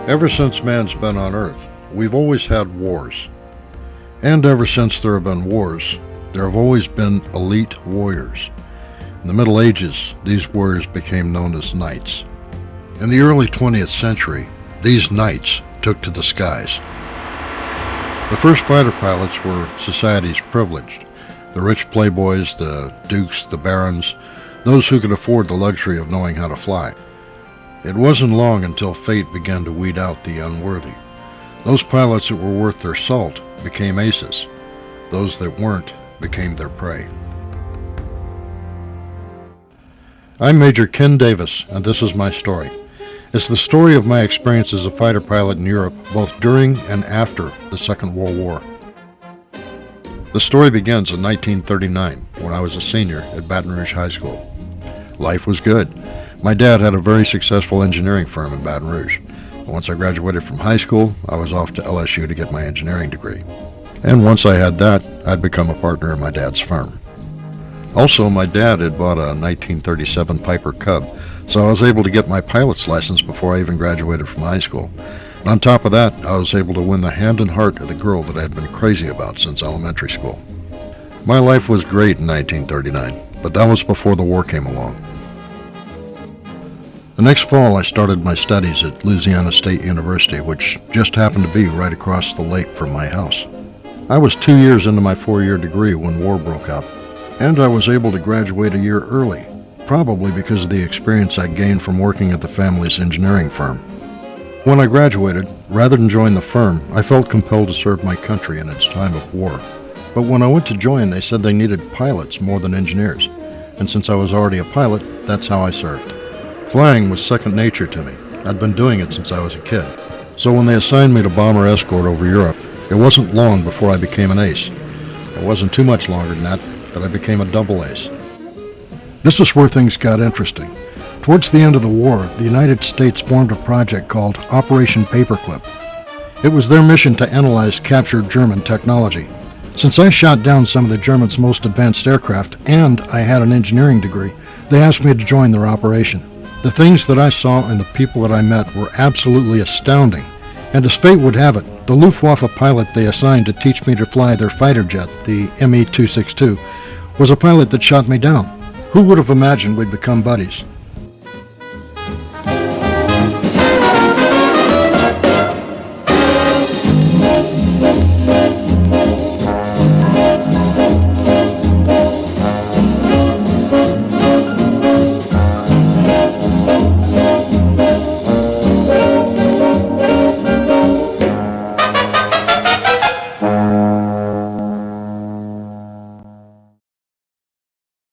Ever since man's been on Earth, we've always had wars. And ever since there have been wars, there have always been elite warriors. In the Middle Ages, these warriors became known as knights. In the early 20th century, these knights took to the skies. The first fighter pilots were society's privileged. The rich playboys, the dukes, the barons, those who could afford the luxury of knowing how to fly. It wasn't long until fate began to weed out the unworthy. Those pilots that were worth their salt became aces. Those that weren't became their prey. I'm Major Ken Davis, and this is my story. It's the story of my experience as a fighter pilot in Europe, both during and after the Second World War. The story begins in 1939, when I was a senior at Baton Rouge High School. Life was good. My dad had a very successful engineering firm in Baton Rouge. Once I graduated from high school, I was off to LSU to get my engineering degree. And once I had that, I'd become a partner in my dad's firm. Also, my dad had bought a 1937 Piper Cub, so I was able to get my pilot's license before I even graduated from high school. And on top of that, I was able to win the hand and heart of the girl that I had been crazy about since elementary school. My life was great in 1939, but that was before the war came along. The next fall, I started my studies at Louisiana State University, which just happened to be right across the lake from my house. I was 2 years into my 4-year degree when war broke out, and I was able to graduate a year early, probably because of the experience I gained from working at the family's engineering firm. When I graduated, rather than join the firm, I felt compelled to serve my country in its time of war. But when I went to join, they said they needed pilots more than engineers, and since I was already a pilot, that's how I served. Flying was second nature to me. I'd been doing it since I was a kid. So when they assigned me to bomber escort over Europe, it wasn't long before I became an ace. It wasn't too much longer than that I became a double ace. This is where things got interesting. Towards the end of the war, the United States formed a project called Operation Paperclip. It was their mission to analyze captured German technology. Since I shot down some of the Germans' most advanced aircraft and I had an engineering degree, they asked me to join their operation. The things that I saw and the people that I met were absolutely astounding. And as fate would have it, the Luftwaffe pilot they assigned to teach me to fly their fighter jet, the Me-262, was a pilot that shot me down. Who would have imagined we'd become buddies?